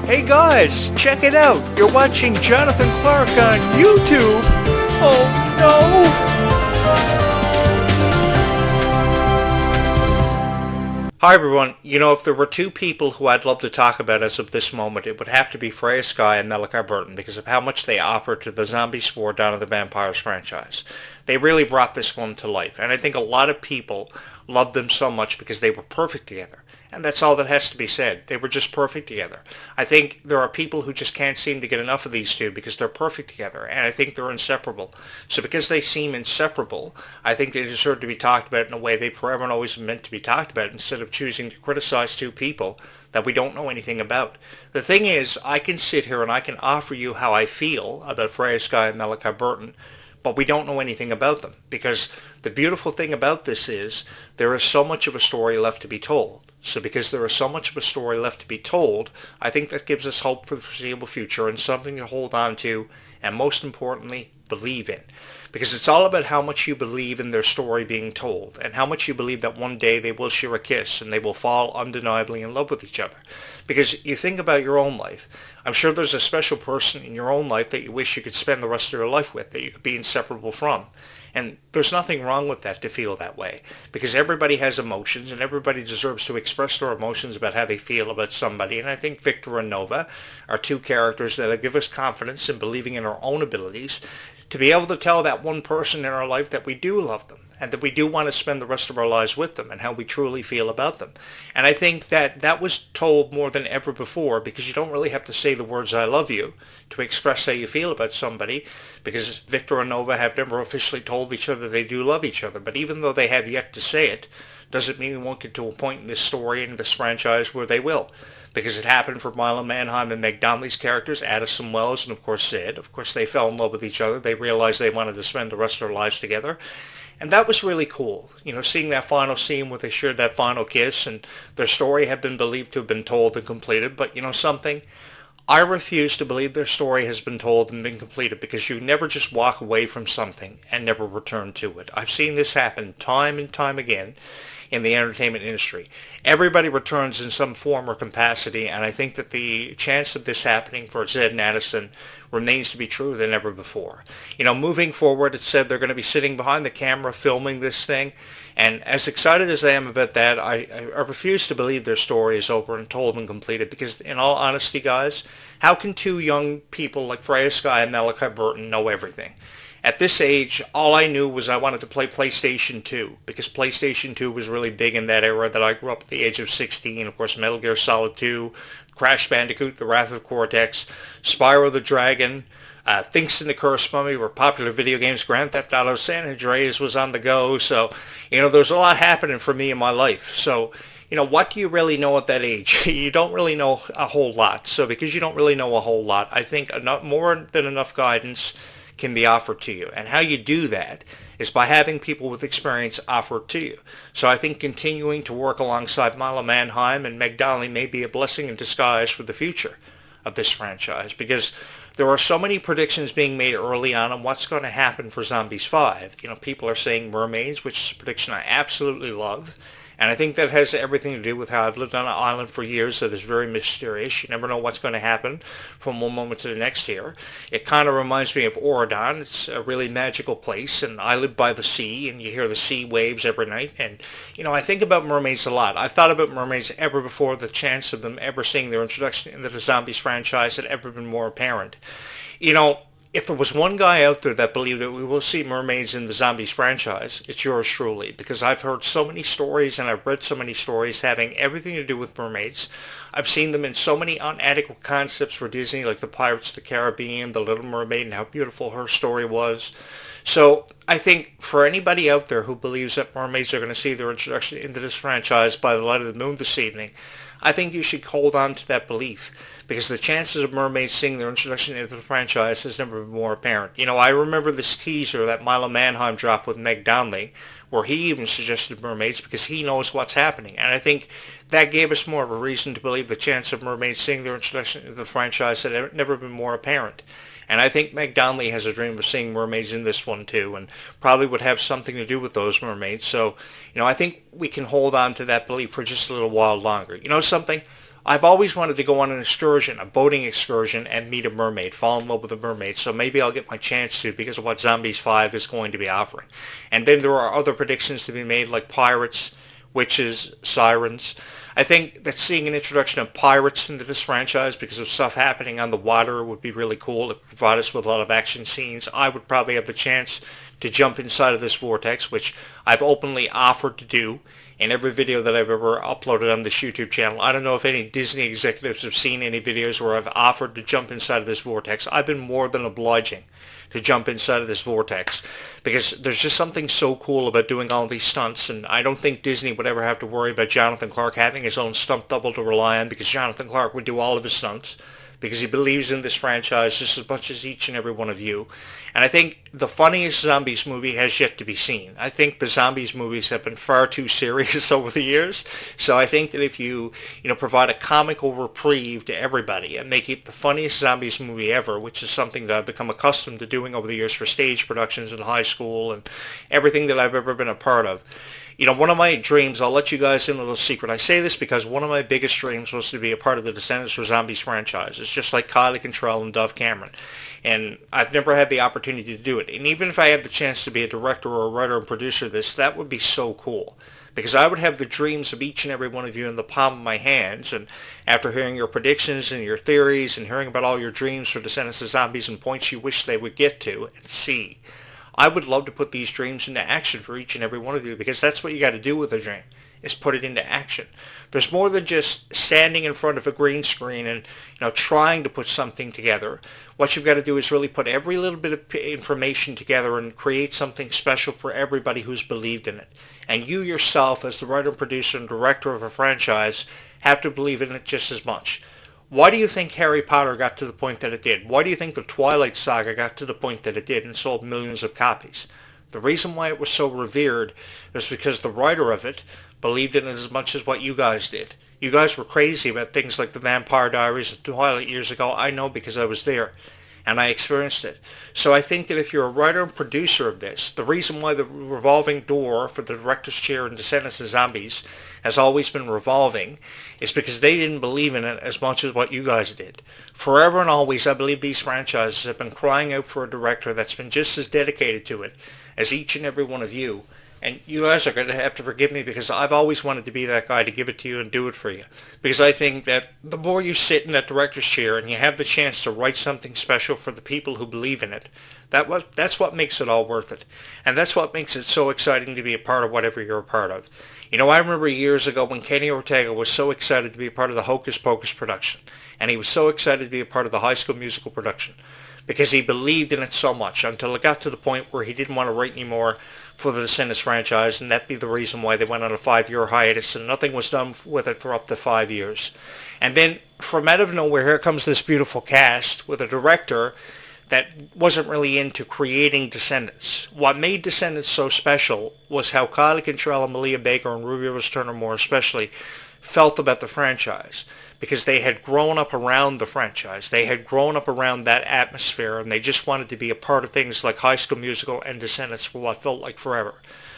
Hey guys, check it out. You're watching Jonathan Clarke on YouTube. Oh no. Hi everyone. You know, if there were two people who I'd love to talk about as of this moment, it would have to be Freya Skye and Malachi Burton because of how much they offer to the Zombie Spore Dawn of the Vampires franchise. They really brought this one to life, and I think a lot of people loved them so much because they were perfect together. And that's all that has to be said. They were just perfect together. I think there are people who just can't seem to get enough of these two because they're perfect together. And I think they're inseparable. So because they seem inseparable, I think they deserve to be talked about in a way they forever and always meant to be talked about instead of choosing to criticize two people that we don't know anything about. The thing is, I can sit here and I can offer you how I feel about Freya Skye and Malachi Burton, but we don't know anything about them. Because the beautiful thing about this is there is so much of a story left to be told. So because there is so much of a story left to be told, I think that gives us hope for the foreseeable future and something to hold on to and most importantly, believe in. Because it's all about how much you believe in their story being told and how much you believe that one day they will share a kiss and they will fall undeniably in love with each other. Because you think about your own life. I'm sure there's a special person in your own life that you wish you could spend the rest of your life with, that you could be inseparable from. And there's nothing wrong with that to feel that way, because everybody has emotions and everybody deserves to express their emotions about how they feel about somebody. And I think Victor and Nova are two characters that give us confidence in believing in our own abilities to be able to tell that one person in our life that we do love them and that we do want to spend the rest of our lives with them and how we truly feel about them. And I think that that was told more than ever before, because you don't really have to say the words "I love you" to express how you feel about somebody, because Victor and Nova have never officially told each other they do love each other. But even though they have yet to say it, doesn't mean we won't get to a point in this story and this franchise where they will. Because it happened for Milo Manheim and Meg Donnelly's characters, Addison Wells and of course Sid. Of course they fell in love with each other. They realized they wanted to spend the rest of their lives together. And that was really cool, you know, seeing that final scene where they shared that final kiss and their story had been believed to have been told and completed. But you know something? I refuse to believe their story has been told and been completed, because you never just walk away from something and never return to it. I've seen this happen time and time again in the entertainment industry. Everybody returns in some form or capacity, and I think that the chance of this happening for Zed and Addison remains to be truer than ever before. You know, moving forward, it said they're going to be sitting behind the camera filming this thing, and as excited as I am about that, I refuse to believe their story is over and told and completed, because in all honesty, guys, how can two young people like Freya Skye and Malachi Burton know everything? At this age, all I knew was I wanted to play PlayStation 2, because PlayStation 2 was really big in that era that I grew up at the age of 16. Of course, Metal Gear Solid 2, Crash Bandicoot, The Wrath of Cortex, Spyro the Dragon, Thinks and the Curse Mummy were popular video games. Grand Theft Auto San Andreas was on the go. So, you know, there's a lot happening for me in my life. So, you know, what do you really know at that age? You don't really know a whole lot. So because you don't really know a whole lot, I think more than enough guidance can be offered to you. And how you do that is by having people with experience offered to you. So I think continuing to work alongside Milo Manheim and Meg Donnelly may be a blessing in disguise for the future of this franchise, because there are so many predictions being made early on what's going to happen for Zombies 5. You know, people are saying mermaids, which is a prediction I absolutely love. And I think that has everything to do with how I've lived on an island for years that is very mysterious. You never know what's going to happen from one moment to the next here. It kind of reminds me of Oregon. It's a really magical place, and I live by the sea, and you hear the sea waves every night. And, you know, I think about mermaids a lot. I've thought about mermaids ever before the chance of them ever seeing their introduction into the Zombies franchise had ever been more apparent. You know, if there was one guy out there that believed that we will see mermaids in the Zombies franchise, it's yours truly, because I've heard so many stories and I've read so many stories having everything to do with mermaids. I've seen them in so many inadequate concepts for Disney, like the Pirates of the Caribbean, the Little Mermaid, and how beautiful her story was. So I think for anybody out there who believes that mermaids are going to see their introduction into this franchise by the light of the moon this evening, I think you should hold on to that belief, because the chances of mermaids seeing their introduction into the franchise has never been more apparent. You know, I remember this teaser that Milo Manheim dropped with Meg Donnelly, where he even suggested mermaids because he knows what's happening. And I think that gave us more of a reason to believe the chance of mermaids seeing their introduction into the franchise had never been more apparent. And I think Meg Donnelly has a dream of seeing mermaids in this one too, and probably would have something to do with those mermaids. So, you know, I think we can hold on to that belief for just a little while longer. You know something? I've always wanted to go on an excursion, a boating excursion, and meet a mermaid, fall in love with a mermaid. So maybe I'll get my chance to because of what Zombies 5 is going to be offering. And then there are other predictions to be made like pirates, witches, sirens. I think that seeing an introduction of pirates into this franchise because of stuff happening on the water would be really cool. It would provide us with a lot of action scenes. I would probably have the chance to jump inside of this vortex, which I've openly offered to do in every video that I've ever uploaded on this YouTube channel. I don't know if any Disney executives have seen any videos where I've offered to jump inside of this vortex. I've been more than obliging to jump inside of this vortex because there's just something so cool about doing all these stunts, and I don't think Disney would ever have to worry about Jonathan Clarke having his own stunt double to rely on because Jonathan Clarke would do all of his stunts because he believes in this franchise just as much as each and every one of you. And I think the funniest Zombies movie has yet to be seen. I think the Zombies movies have been far too serious over the years. So I think that if you provide a comical reprieve to everybody and make it the funniest Zombies movie ever, which is something that I've become accustomed to doing over the years for stage productions in high school and everything that I've ever been a part of. One of my dreams, I'll let you guys in a little secret. I say this because one of my biggest dreams was to be a part of the Descendants for Zombies franchise. It's just like Kylie Cantrell and Dove Cameron. And I've never had the opportunity to do it. And even if I had the chance to be a director or a writer and producer of this, that would be so cool. Because I would have the dreams of each and every one of you in the palm of my hands. And after hearing your predictions and your theories and hearing about all your dreams for Descendants of Zombies and points you wish they would get to and see, I would love to put these dreams into action for each and every one of you because that's what you got to do with a dream, is put it into action. There's more than just standing in front of a green screen and trying to put something together. What you've got to do is really put every little bit of information together and create something special for everybody who's believed in it. And you yourself, as the writer, producer, and director of a franchise, have to believe in it just as much. Why do you think Harry Potter got to the point that it did? Why do you think the Twilight Saga got to the point that it did and sold millions of copies? The reason why it was so revered was because the writer of it believed in it as much as what you guys did. You guys were crazy about things like the Vampire Diaries and Twilight years ago. I know because I was there and I experienced it. So I think that if you're a writer and producer of this, the reason why the revolving door for the director's chair in Descendants of Zombies has always been revolving is because they didn't believe in it as much as what you guys did. Forever and always, I believe these franchises have been crying out for a director that's been just as dedicated to it as each and every one of you. And you guys are going to have to forgive me because I've always wanted to be that guy to give it to you and do it for you. Because I think that the more you sit in that director's chair and you have the chance to write something special for the people who believe in it, that's what makes it all worth it. And that's what makes it so exciting to be a part of whatever you're a part of. I remember years ago when Kenny Ortega was so excited to be a part of the Hocus Pocus production. And he was so excited to be a part of the High School Musical production. Because he believed in it so much until it got to the point where he didn't want to write anymore for the Descendants franchise, and that'd be the reason why they went on a 5-year hiatus and nothing was done with it for up to 5 years. And then from out of nowhere, here comes this beautiful cast with a director that wasn't really into creating Descendants. What made Descendants so special was how Kylie Cantrell and Malia Baker and Ruby Rose Turner more especially felt about the franchise. Because they had grown up around the franchise. They had grown up around that atmosphere, and they just wanted to be a part of things like High School Musical and Descendants for what felt like forever.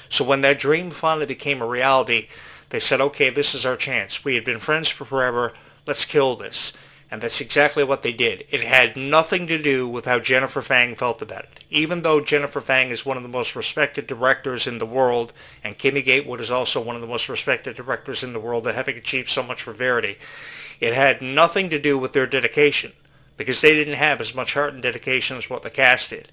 So when that dream finally became a reality, they said, okay, this is our chance. We had been friends for forever. Let's kill this. And that's exactly what they did. It had nothing to do with how Jennifer Fang felt about it. Even though Jennifer Fang is one of the most respected directors in the world, and Kimmy Gatewood is also one of the most respected directors in the world, having achieved so much for Verity, it had nothing to do with their dedication, because they didn't have as much heart and dedication as what the cast did.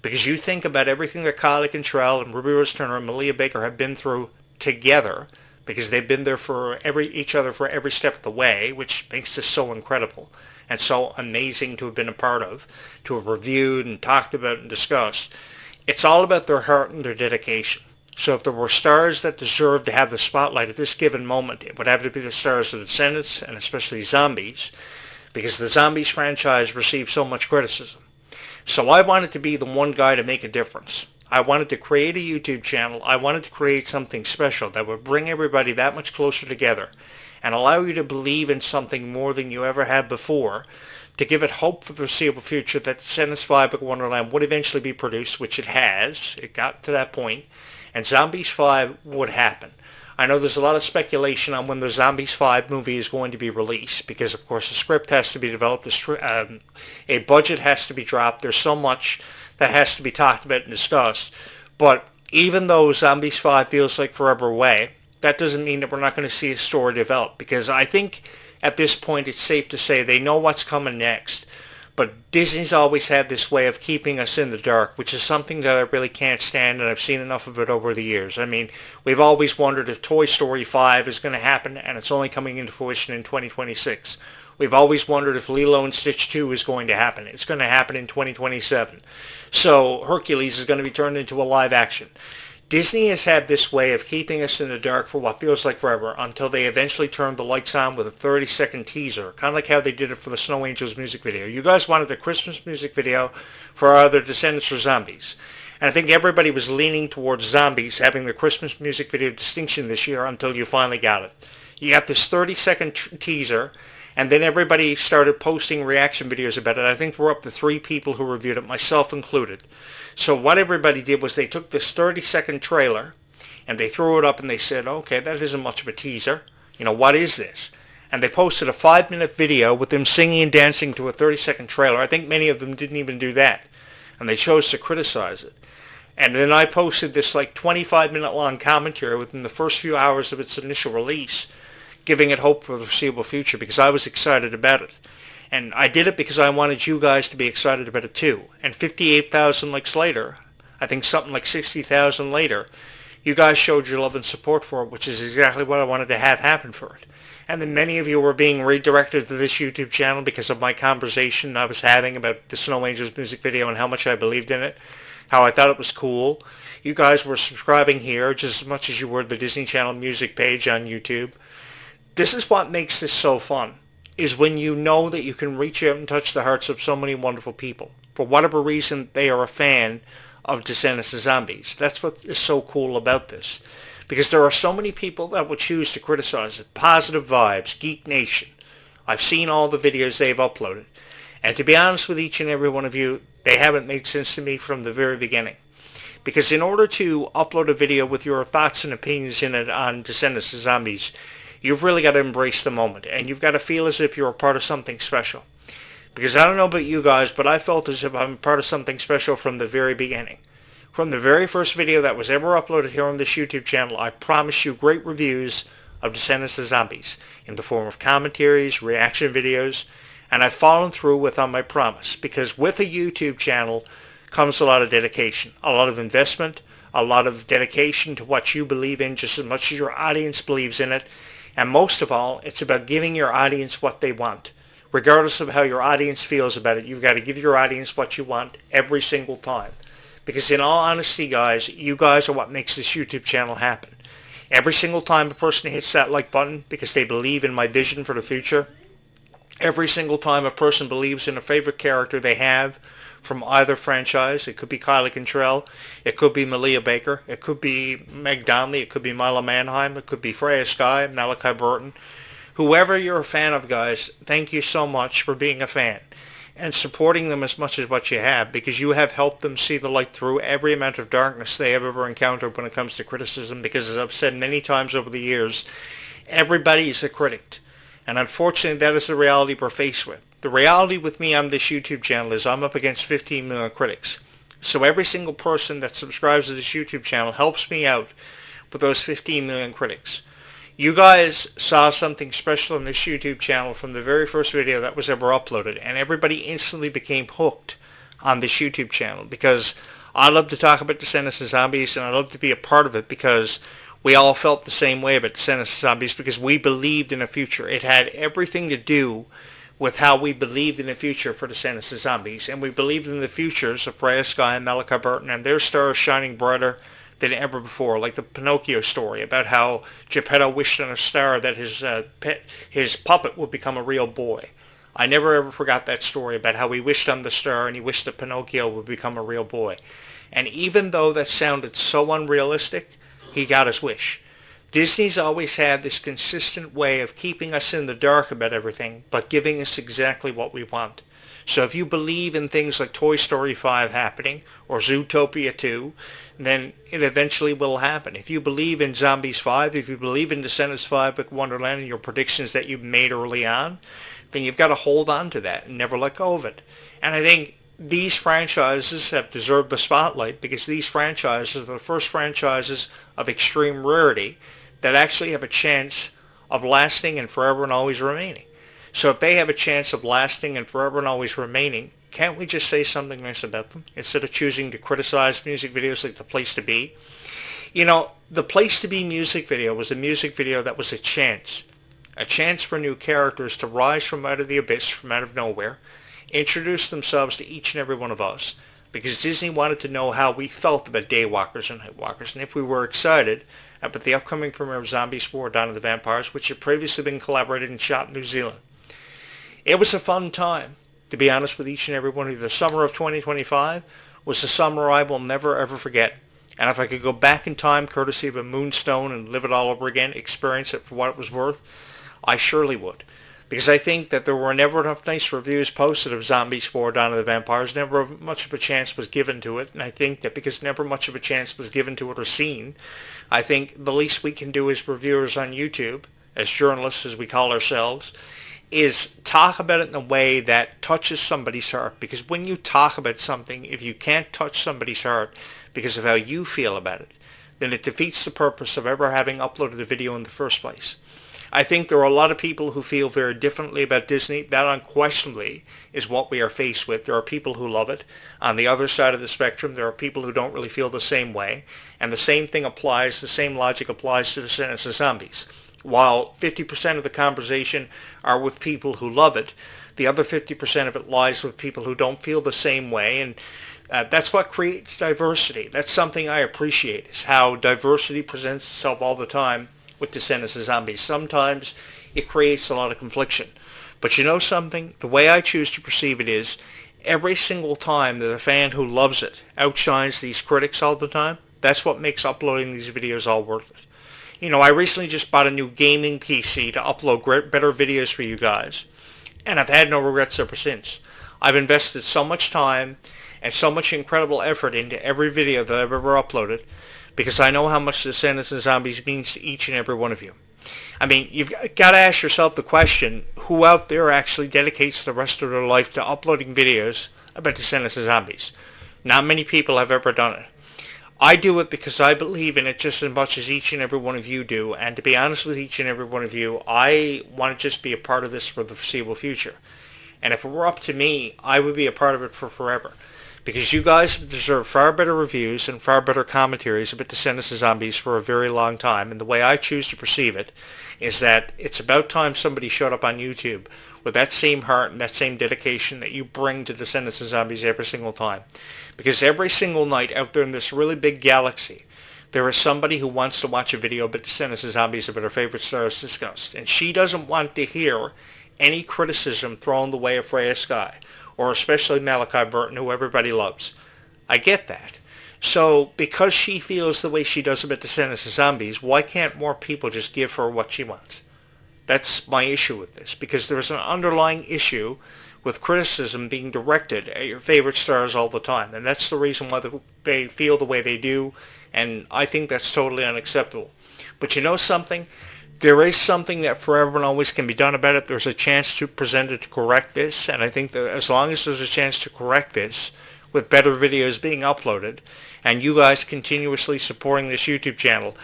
Because you think about everything that Kylie Cantrell and Ruby Rose Turner and Malia Baker have been through together, because they've been there for each other for every step of the way, which makes this so incredible and so amazing to have been a part of, to have reviewed and talked about and discussed. It's all about their heart and their dedication. So if there were stars that deserved to have the spotlight at this given moment, it would have to be the stars of the Descendants, and especially Zombies, because the Zombies franchise received so much criticism. So I wanted to be the one guy to make a difference. I wanted to create a YouTube channel. I wanted to create something special that would bring everybody that much closer together and allow you to believe in something more than you ever have before, to give it hope for the foreseeable future that Descendants 5 Big Wonderland would eventually be produced, which it has. It got to that point. And Zombies 5 would happen. I know there's a lot of speculation on when the Zombies 5 movie is going to be released because, of course, a script has to be developed, a budget has to be dropped. There's so much that has to be talked about and discussed. But even though Zombies 5 feels like forever away, that doesn't mean that we're not going to see a story develop, because I think at this point it's safe to say they know what's coming next. But Disney's always had this way of keeping us in the dark, which is something that I really can't stand, and I've seen enough of it over the years. I mean, we've always wondered if Toy Story 5 is going to happen, and it's only coming into fruition in 2026. We've always wondered if Lilo and Stitch 2 is going to happen. It's going to happen in 2027. So Hercules is going to be turned into a live action. Disney has had this way of keeping us in the dark for what feels like forever until they eventually turned the lights on with a 30-second teaser, kind of like how they did it for the Snow Angels music video. You guys wanted a Christmas music video for either Descendants or Zombies. And I think everybody was leaning towards Zombies having the Christmas music video distinction this year until you finally got it. You got this 30-second teaser, and then everybody started posting reaction videos about it. I think there were up to 3 people who reviewed it, myself included. So what everybody did was they took this 30-second trailer and they threw it up and they said, okay, that isn't much of a teaser. You know, what is this? And they posted a 5-minute video with them singing and dancing to a 30-second trailer. I think many of them didn't even do that. And they chose to criticize it. And then I posted this like 25-minute long commentary within the first few hours of its initial release, giving it hope for the foreseeable future because I was excited about it. And I did it because I wanted you guys to be excited about it too. And 58,000 likes later, I think something like 60,000 later, you guys showed your love and support for it, which is exactly what I wanted to have happen for it. And then many of you were being redirected to this YouTube channel because of my conversation I was having about the Snow Angels music video and how much I believed in it, how I thought it was cool. You guys were subscribing here just as much as you were the Disney Channel music page on YouTube. This is what makes this so fun, is when you know that you can reach out and touch the hearts of so many wonderful people. For whatever reason, they are a fan of Descendants of Zombies. That's what is so cool about this. Because there are so many people that would choose to criticize it. Positive Vibes, Geek Nation. I've seen all the videos they've uploaded. And to be honest with each and every one of you, they haven't made sense to me from the very beginning. Because in order to upload a video with your thoughts and opinions in it on Descendants of Zombies, you've really got to embrace the moment, and you've got to feel as if you're a part of something special. Because I don't know about you guys, but I felt as if I'm part of something special from the very beginning. From the very first video that was ever uploaded here on this YouTube channel, I promised you great reviews of Descendants of Zombies in the form of commentaries, reaction videos, and I've followed through with on my promise, because with a YouTube channel comes a lot of dedication, a lot of investment, a lot of dedication to what you believe in just as much as your audience believes in it. And most of all, it's about giving your audience what they want. Regardless of how your audience feels about it, you've got to give your audience what you want every single time. Because in all honesty, guys, you guys are what makes this YouTube channel happen. Every single time a person hits that like button because they believe in my vision for the future, every single time a person believes in a favorite character they have from either franchise, it could be Kylie Cantrell, it could be Malia Baker, it could be Meg Donnelly, it could be Mila Manheim, it could be Freya Skye, Malachi Burton. Whoever you're a fan of, guys, thank you so much for being a fan and supporting them as much as what you have, because you have helped them see the light through every amount of darkness they have ever encountered when it comes to criticism, because as I've said many times over the years, everybody is a critic. And unfortunately, that is the reality we're faced with. The reality with me on this YouTube channel is I'm up against 15 million critics. So every single person that subscribes to this YouTube channel helps me out with those 15 million critics. You guys saw something special on this YouTube channel from the very first video that was ever uploaded, and everybody instantly became hooked on this YouTube channel, because I love to talk about Descendants of Zombies, and I love to be a part of it because we all felt the same way about Descendants of Zombies, because we believed in a future. It had everything to do with how we believed in the future for Descendants of Zombies, and we believed in the futures of Freya Skye and Malachi Burton and their stars shining brighter than ever before, like the Pinocchio story about how Geppetto wished on a star that his puppet would become a real boy. I never ever forgot that story about how he wished on the star and he wished that Pinocchio would become a real boy. And even though that sounded so unrealistic, he got his wish. Disney's always had this consistent way of keeping us in the dark about everything, but giving us exactly what we want. So if you believe in things like Toy Story 5 happening or Zootopia 2, then it eventually will happen. If you believe in Zombies 5, if you believe in Descendants 5, Book of Wonderland, and your predictions that you've made early on, then you've got to hold on to that and never let go of it. And I think these franchises have deserved the spotlight because these franchises are the first franchises of extreme rarity that actually have a chance of lasting and forever and always remaining. So if they have a chance of lasting and forever and always remaining, can't we just say something nice about them instead of choosing to criticize music videos like The Place to Be? You know, The Place to Be music video was a music video that was a chance for new characters to rise from out of the abyss, from out of nowhere, introduce themselves to each and every one of us, because Disney wanted to know how we felt about Daywalkers and Nightwalkers, and if we were excited about the upcoming premiere of Zombies 4: Dawn of the Vampires, which had previously been collaborated and shot in New Zealand. It was a fun time, to be honest with each and every one of you. The summer of 2025 was a summer I will never ever forget. And if I could go back in time, courtesy of a moonstone, and live it all over again, experience it for what it was worth, I surely would. Because I think that there were never enough nice reviews posted of Zombies 4: Dawn of the Vampires. Never much of a chance was given to it. And I think that because never much of a chance was given to it or seen, I think the least we can do as reviewers on YouTube, as journalists as we call ourselves, is talk about it in a way that touches somebody's heart. Because when you talk about something, if you can't touch somebody's heart because of how you feel about it, then it defeats the purpose of ever having uploaded a video in the first place. I think there are a lot of people who feel very differently about Disney. That unquestionably is what we are faced with. There are people who love it. On the other side of the spectrum, there are people who don't really feel the same way. And the same thing applies, the same logic applies to Descendants of Zombies. While 50% of the conversation are with people who love it, the other 50% of it lies with people who don't feel the same way. And that's what creates diversity. That's something I appreciate, is how diversity presents itself all the time with Descendants of Zombies. Sometimes it creates a lot of confliction. But you know something? The way I choose to perceive it is, every single time that a fan who loves it outshines these critics all the time, that's what makes uploading these videos all worth it. You know, I recently just bought a new gaming PC to upload better videos for you guys, and I've had no regrets ever since. I've invested so much time and so much incredible effort into every video that I've ever uploaded, because I know how much Descendants of Zombies means to each and every one of you. I mean, you've got to ask yourself the question, who out there actually dedicates the rest of their life to uploading videos about Descendants of Zombies? Not many people have ever done it. I do it because I believe in it just as much as each and every one of you do, and to be honest with each and every one of you, I want to just be a part of this for the foreseeable future. And if it were up to me, I would be a part of it for forever. Because you guys deserve far better reviews and far better commentaries about Descendants of Zombies for a very long time. And the way I choose to perceive it is that it's about time somebody showed up on YouTube with that same heart and that same dedication that you bring to Descendants of Zombies every single time. Because every single night out there in this really big galaxy, there is somebody who wants to watch a video about Descendants of Zombies about her favorite stars discussed. And she doesn't want to hear any criticism thrown the way of Freya Sky, or especially Malachi Burton, who everybody loves. I get that. So, because she feels the way she does about Descendants of Zombies, why can't more people just give her what she wants? That's my issue with this, because there's an underlying issue with criticism being directed at your favorite stars all the time, and that's the reason why they feel the way they do, and I think that's totally unacceptable. But you know something? There is something that forever and always can be done about it. There's a chance to present it to correct this, and I think that as long as there's a chance to correct this with better videos being uploaded, and you guys continuously supporting this YouTube channel,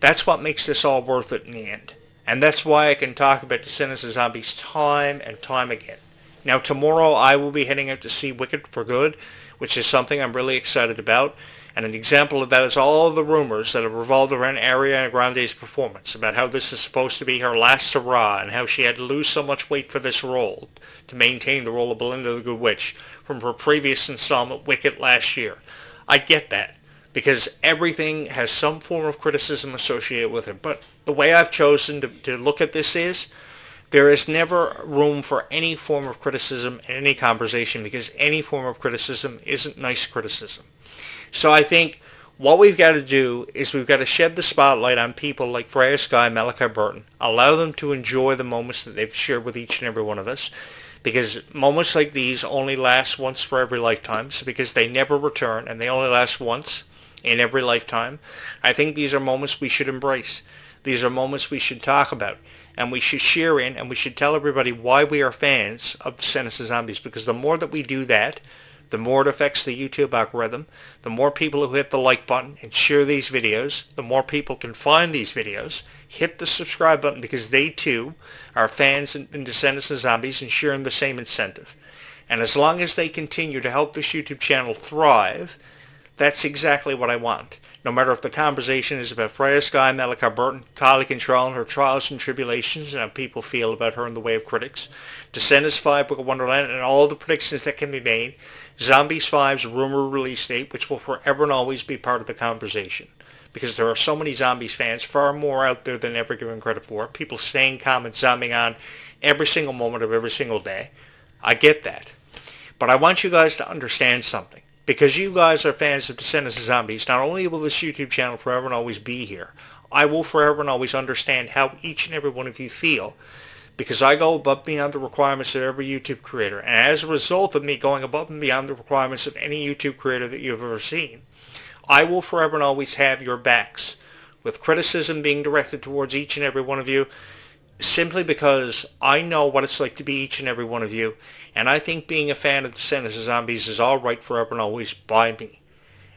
that's what makes this all worth it in the end. And that's why I can talk about Descendants of Zombies time and time again. Now tomorrow I will be heading out to see Wicked for good, which is something I'm really excited about. And an example of that is all of the rumors that have revolved around Ariana Grande's performance, about how this is supposed to be her last hurrah and how she had to lose so much weight for this role to maintain the role of Belinda the Good Witch from her previous installment Wicked last year. I get that, because everything has some form of criticism associated with it. But the way I've chosen to look at this is, there is never room for any form of criticism in any conversation, because any form of criticism isn't nice criticism. So I think What we've got to do is we've got to shed the spotlight on people like Freya Sky and Malachi Burton. Allow them to enjoy the moments that they've shared with each and every one of us. Because moments like these only last once for every lifetime. So because they never return and they only last once in every lifetime, I think these are moments we should embrace. These are moments we should talk about. And we should share in and we should tell everybody why we are fans of Descendants of Zombies. Because the more that we do that, the more it affects the YouTube algorithm, the more people who hit the like button and share these videos, the more people can find these videos, hit the subscribe button because they too are fans in Descendants of Zombies and sharing the same incentive. And as long as they continue to help this YouTube channel thrive, that's exactly what I want. No matter if the conversation is about Freya Sky, Malachi Burton, Kylie Control and her trials and tribulations and how people feel about her in the way of critics, Descendants 5 Book of Wonderland and all the predictions that can be made, Zombies 5's rumored release date, which will forever and always be part of the conversation. Because there are so many Zombies fans, far more out there than ever given credit for. People staying, comments, zombing on every single moment of every single day. I get that. But I want you guys to understand something. Because you guys are fans of Descendants of Zombies, not only will this YouTube channel forever and always be here, I will forever and always understand how each and every one of you feel. Because I go above and beyond the requirements of every YouTube creator. And as a result of me going above and beyond the requirements of any YouTube creator that you've ever seen, I will forever and always have your backs, with criticism being directed towards each and every one of you, simply because I know what it's like to be each and every one of you, and I think being a fan of Descendants of Zombies is all right forever and always by me.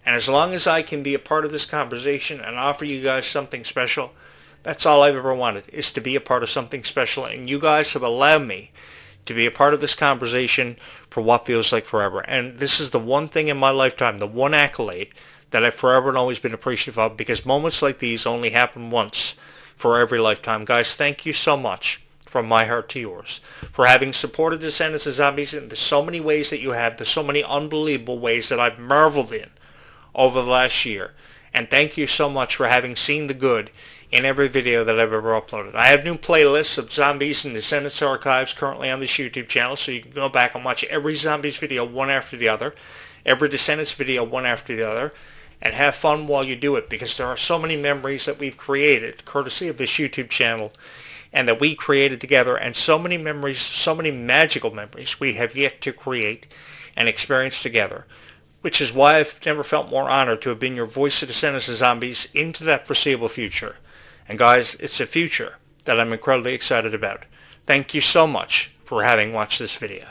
And as long as I can be a part of this conversation and offer you guys something special, that's all I've ever wanted, is to be a part of something special, and you guys have allowed me to be a part of this conversation for what feels like forever. And this is the one thing in my lifetime, the one accolade that I've forever and always been appreciative of, because moments like these only happen once for every lifetime. Guys, thank you so much from my heart to yours for having supported Descendants of Zombies in so many ways that you have. There's so many unbelievable ways that I've marveled in over the last year. And thank you so much for having seen the good in every video that I've ever uploaded. I have new playlists of Zombies and Descendants archives currently on this YouTube channel, so you can go back and watch every Zombies video one after the other, every Descendants video one after the other, and have fun while you do it, because there are so many memories that we've created courtesy of this YouTube channel and that we created together, and so many memories, so many magical memories we have yet to create and experience together, which is why I've never felt more honored to have been your voice of Descendants of Zombies into that foreseeable future. And guys, it's a future that I'm incredibly excited about. Thank you so much for having watched this video.